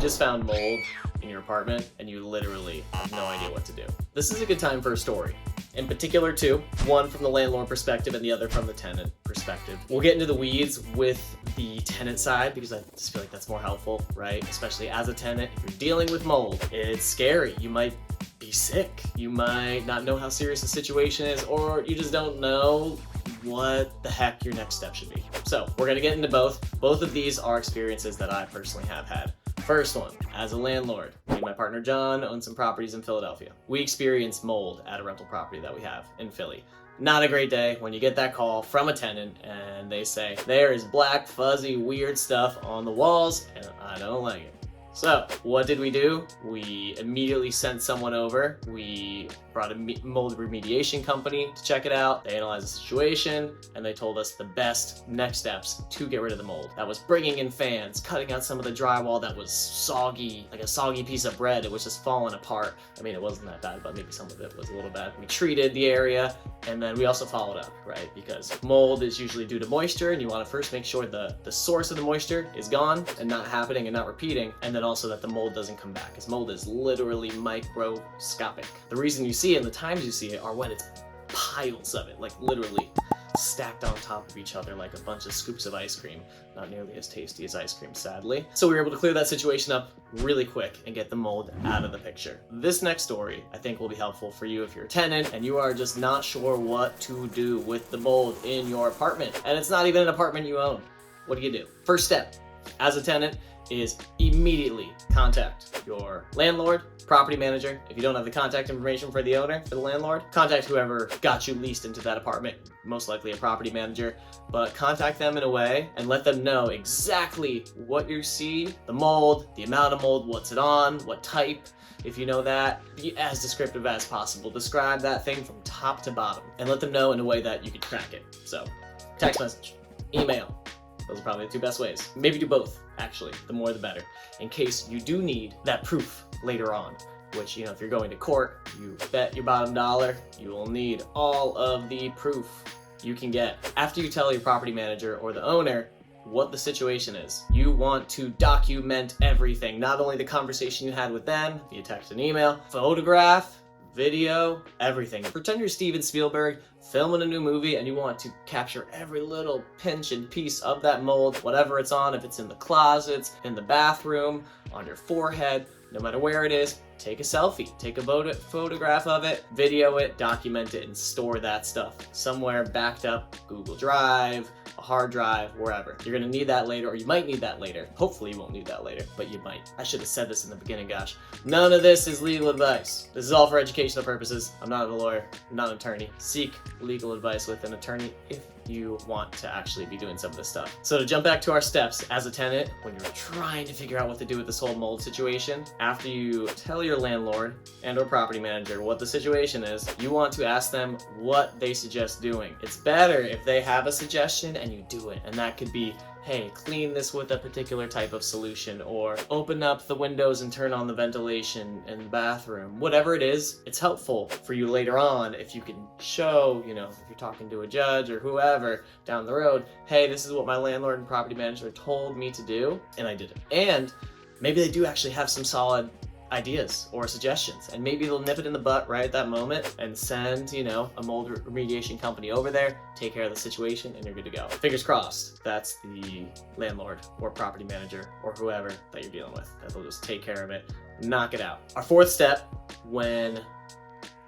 just found mold in your apartment and you literally have no idea what to do. This is a good time for a story. In particular two, one from the landlord perspective and the other from the tenant perspective. We'll get into the weeds with the tenant side because I just feel like that's more helpful, right? Especially as a tenant, if you're dealing with mold, it's scary. You might be sick. You might not know how serious the situation is, or you just don't know what the heck your next step should be. So we're gonna get into both. Both of these are experiences that I personally have had. First one, as a landlord, me and my partner John own some properties in Philadelphia. We experienced mold at a rental property that we have in Philly. Not a great day when you get that call from a tenant and they say, there is black, fuzzy, weird stuff on the walls and I don't like it. So what did we do? We immediately sent someone over. We brought a mold remediation company to check it out. They analyzed the situation and they told us the best next steps to get rid of the mold. That was bringing in fans, cutting out some of the drywall that was soggy, like a soggy piece of bread. It was just falling apart. I mean, it wasn't that bad, but maybe some of it was a little bad. We treated the area and then we also followed up, right? Because mold is usually due to moisture and you want to first make sure the source of the moisture is gone and not happening and not repeating. And then also that the mold doesn't come back, because mold is literally microscopic. The reason you see it and the times you see it are when it's piles of it, like literally stacked on top of each other like a bunch of scoops of ice cream. Not nearly as tasty as ice cream, sadly. So we were able to clear that situation up really quick and get the mold out of the picture. This next story I think will be helpful for you if you're a tenant and you are just not sure what to do with the mold in your apartment. And it's not even an apartment you own. What do you do? First step, as a tenant, is immediately contact your landlord, property manager. If you don't have the contact information for the owner, for the landlord, contact whoever got you leased into that apartment, most likely a property manager, but contact them in a way and let them know exactly what you see, the mold, the amount of mold, what's it on, what type. If you know that, be as descriptive as possible. Describe that thing from top to bottom and let them know in a way that you can track it. So text message, email. Those are probably the two best ways. Maybe do both, actually. The more the better. In case you do need that proof later on, which, you know, if you're going to court, you bet your bottom dollar, you will need all of the proof you can get. After you tell your property manager or the owner what the situation is, you want to document everything. Not only the conversation you had with them via text and email, photograph, video, everything. Pretend you're Steven Spielberg filming a new movie and you want to capture every little pinch and piece of that mold, whatever it's on, if it's in the closets, in the bathroom, on your forehead, no matter where it is, take a selfie, take a photograph of it, video it, document it, and store that stuff somewhere backed up, Google Drive, a hard drive, wherever. You're gonna need that later, or you might need that later. Hopefully you won't need that later, but you might. I should have said this in the beginning, gosh. None of this is legal advice. This is all for educational purposes. I'm not a lawyer, I'm not an attorney. Seek legal advice with an attorney if you want to actually be doing some of this stuff. So to jump back to our steps, as a tenant, when you're trying to figure out what to do with this whole mold situation, after you tell your landlord and or property manager what the situation is, you want to ask them what they suggest doing. It's better if they have a suggestion and you do it, and that could be, hey, clean this with a particular type of solution, or open up the windows and turn on the ventilation in the bathroom. Whatever it is, it's helpful for you later on if you can show, you know, if you're talking to a judge or whoever down the road, hey, this is what my landlord and property manager told me to do, and I did it. And maybe they do actually have some solid ideas or suggestions, and maybe they'll nip it in the butt right at that moment and send, you know, a mold remediation company over there, take care of the situation, and you're good to go. Fingers crossed that's the landlord or property manager or whoever that you're dealing with, that they'll just take care of it, knock it out. Our fourth step when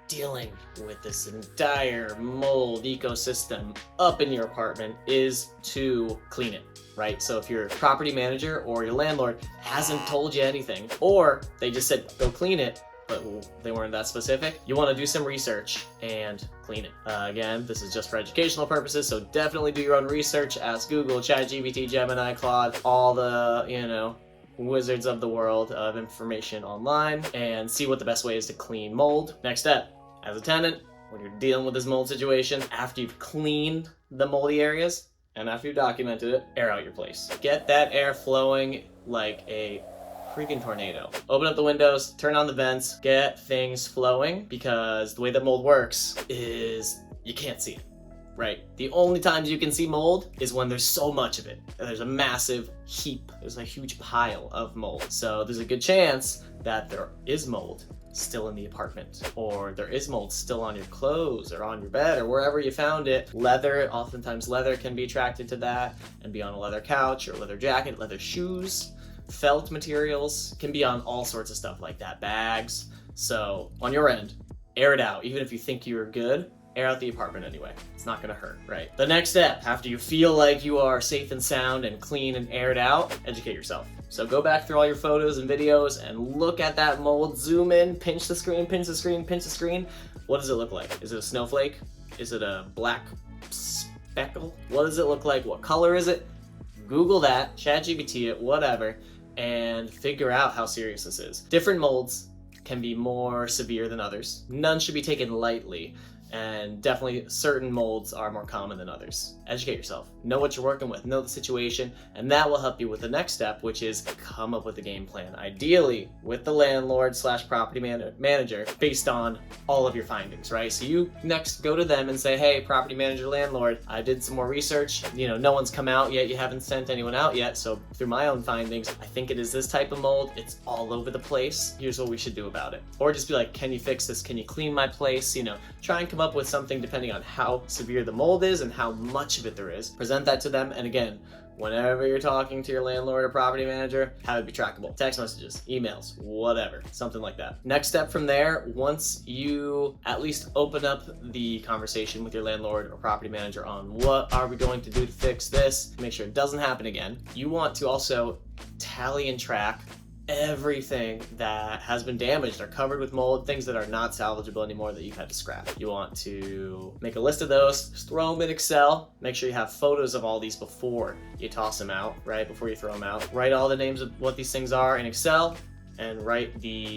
dealing with this entire mold ecosystem up in your apartment is to clean it, right? So if your property manager or your landlord hasn't told you anything, or they just said, go clean it, but they weren't that specific, you want to do some research and clean it. Again, this is just for educational purposes, so definitely do your own research. Ask Google, ChatGPT, Gemini, Claude, all the, you know, wizards of the world of information online, and see what the best way is to clean mold. Next step, as a tenant, when you're dealing with this mold situation, after you've cleaned the moldy areas and after you've documented it, air out your place. Get that air flowing like a freaking tornado. Open up the windows, turn on the vents, get things flowing, because the way that mold works is you can't see it, right? The only times you can see mold is when there's so much of it. There's a massive heap, there's a huge pile of mold. So there's a good chance that there is mold still in the apartment, or there is mold still on your clothes or on your bed or wherever you found it. Leather, oftentimes leather can be attracted to that and be on a leather couch or leather jacket, leather shoes. Felt materials can be on all sorts of stuff like that, bags. So on your end, air it out. Even if you think you're good, air out the apartment anyway. It's not gonna hurt, right? The next step, after you feel like you are safe and sound and clean and aired out, educate yourself. So go back through all your photos and videos and look at that mold, zoom in, pinch the screen, pinch the screen, pinch the screen. What does it look like? Is it a snowflake? Is it a black speckle? What does it look like? What color is it? Google that, ChatGPT it, whatever, and figure out how serious this is. Different molds can be more severe than others. None should be taken lightly, and definitely certain molds are more common than others. Educate yourself, know what you're working with, know the situation, and that will help you with the next step, which is come up with a game plan, ideally with the landlord / property manager, based on all of your findings, right? So you next go to them and say, hey, property manager, landlord, I did some more research, no one's come out yet, you haven't sent anyone out yet, so through my own findings, I think it is this type of mold, it's all over the place, here's what we should do about it. Or just be like, can you fix this, can you clean my place, try and come up with something depending on how severe the mold is and how much of it there is. Present that to them, and again, whenever you're talking to your landlord or property manager, have it be trackable. Text messages, emails, whatever, something like that. Next step from there, once you at least open up the conversation with your landlord or property manager on what are we going to do to fix this, make sure it doesn't happen again, you want to also tally and track everything that has been damaged or covered with mold, things that are not salvageable anymore that you've had to scrap. You want to make a list of those, just throw them in Excel, make sure you have photos of all these before you toss them out, right? Before you throw them out. Write all the names of what these things are in Excel, and write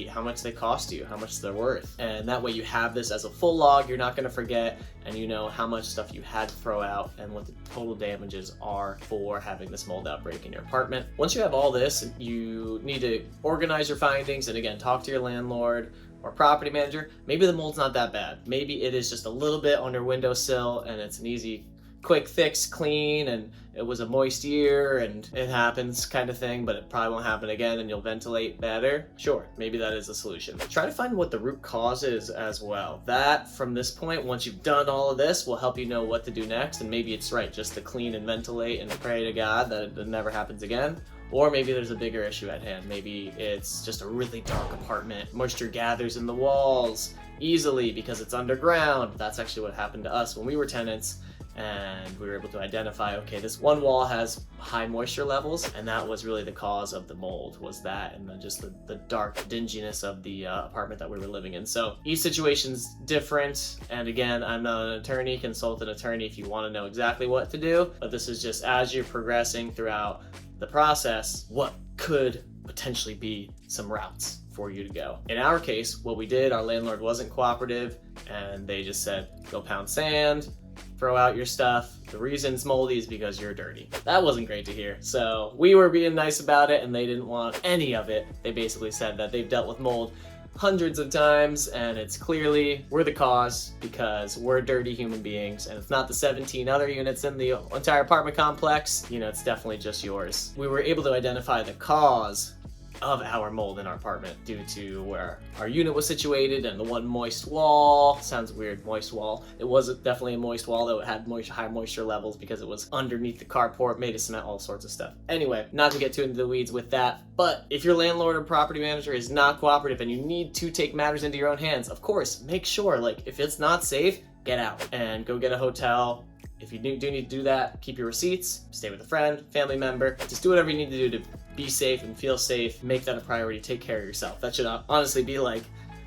how much they cost you, how much they're worth. And that way you have this as a full log, you're not gonna forget, and you know how much stuff you had to throw out and what the total damages are for having this mold outbreak in your apartment. Once you have all this, you need to organize your findings, and again, talk to your landlord or property manager. Maybe the mold's not that bad. Maybe it is just a little bit on your windowsill and it's an easy quick fix, clean, and it was a moist year and it happens kind of thing, but it probably won't happen again and you'll ventilate better. Sure, maybe that is a solution. Try to find what the root cause is as well. That, from this point, once you've done all of this, will help you know what to do next, and maybe it's right just to clean and ventilate and pray to God that it never happens again. Or maybe there's a bigger issue at hand. Maybe it's just a really dark apartment. Moisture gathers in the walls easily because it's underground. That's actually what happened to us when we were tenants. And we were able to identify, okay, this one wall has high moisture levels, and that was really the cause of the mold, was that, and then just the dark dinginess of the apartment that we were living in. So each situation's different, and again, I'm not an attorney. Consult an attorney if you want to know exactly what to do, but this is just as you're progressing throughout the process, what could potentially be some routes for you to go. In our case, what we did, our landlord wasn't cooperative, and they just said, go pound sand, throw out your stuff. The reason it's moldy is because you're dirty. That wasn't great to hear. So we were being nice about it and they didn't want any of it. They basically said that they've dealt with mold hundreds of times and it's clearly we're the cause because we're dirty human beings, and it's not the 17 other units in the entire apartment complex. It's definitely just yours. We were able to identify the cause of our mold in our apartment due to where our unit was situated and the one moist wall. Sounds weird, moist wall. It was definitely a moist wall, though it had high moisture levels because it was underneath the carport, made of cement, all sorts of stuff. Anyway, not to get too into the weeds with that, but if your landlord or property manager is not cooperative and you need to take matters into your own hands, of course, make sure, if it's not safe, get out and go get a hotel. If you do need to do that, keep your receipts, stay with a friend, family member, just do whatever you need to do to be safe and feel safe. Make that a priority, take care of yourself. That should honestly be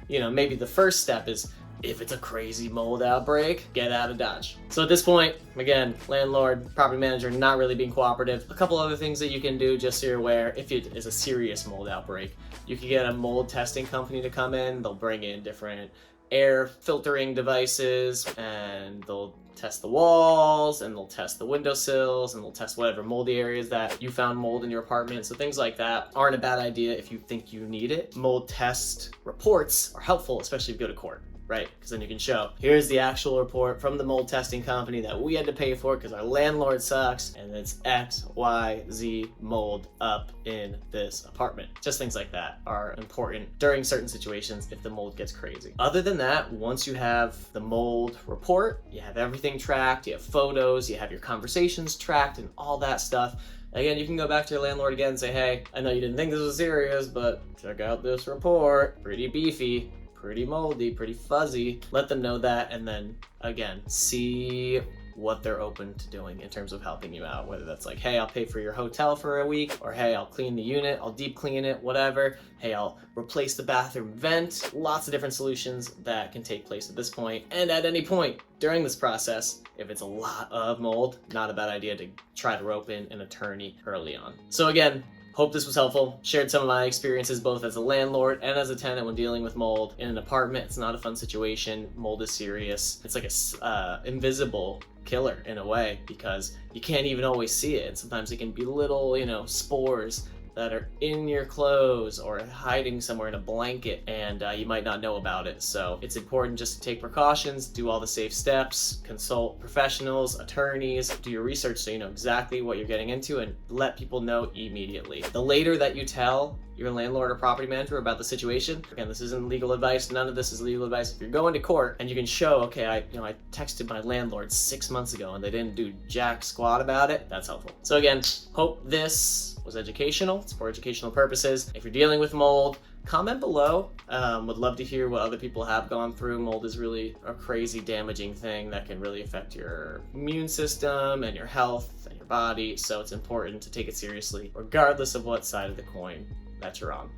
maybe the first step is, if it's a crazy mold outbreak, get out of Dodge. So at this point, again, landlord, property manager, not really being cooperative. A couple other things that you can do, just so you're aware, if it is a serious mold outbreak, you can get a mold testing company to come in. They'll bring in different air filtering devices and they'll test the walls and they'll test the windowsills and they'll test whatever moldy areas that you found mold in your apartment. So things like that aren't a bad idea if you think you need it. Mold test reports are helpful, especially if you go to court. right? Because then you can show, here's the actual report from the mold testing company that we had to pay for because our landlord sucks, and it's X, Y, Z mold up in this apartment. Just things like that are important during certain situations if the mold gets crazy. Other than that, once you have the mold report, you have everything tracked, you have photos, you have your conversations tracked and all that stuff. Again, you can go back to your landlord again and say, hey, I know you didn't think this was serious, but check out this report. Pretty beefy, pretty moldy, pretty fuzzy. Let them know that, and then again, see what they're open to doing in terms of helping you out. Whether that's like, hey, I'll pay for your hotel for a week, or hey, I'll clean the unit, I'll deep clean it, whatever. Hey, I'll replace the bathroom vent. Lots of different solutions that can take place at this point. And at any point during this process, if it's a lot of mold, not a bad idea to try to rope in an attorney early on. So again, hope this was helpful. Shared some of my experiences both as a landlord and as a tenant when dealing with mold in an apartment. It's not a fun situation. Mold is serious. It's like a invisible killer in a way, because you can't even always see it. And sometimes it can be little, spores that are in your clothes or hiding somewhere in a blanket, and you might not know about it. So it's important just to take precautions, do all the safe steps, consult professionals, attorneys, do your research so you know exactly what you're getting into, and let people know immediately. The later that you tell your landlord or property manager about the situation, again, this isn't legal advice, none of this is legal advice. If you're going to court and you can show, okay, I texted my landlord 6 months ago and they didn't do jack squat about it, that's helpful. So again, hope this was educational. It's for educational purposes. If you're dealing with mold, comment below. Would love to hear what other people have gone through. Mold is really a crazy damaging thing that can really affect your immune system and your health and your body. So it's important to take it seriously, regardless of what side of the coin that you're on.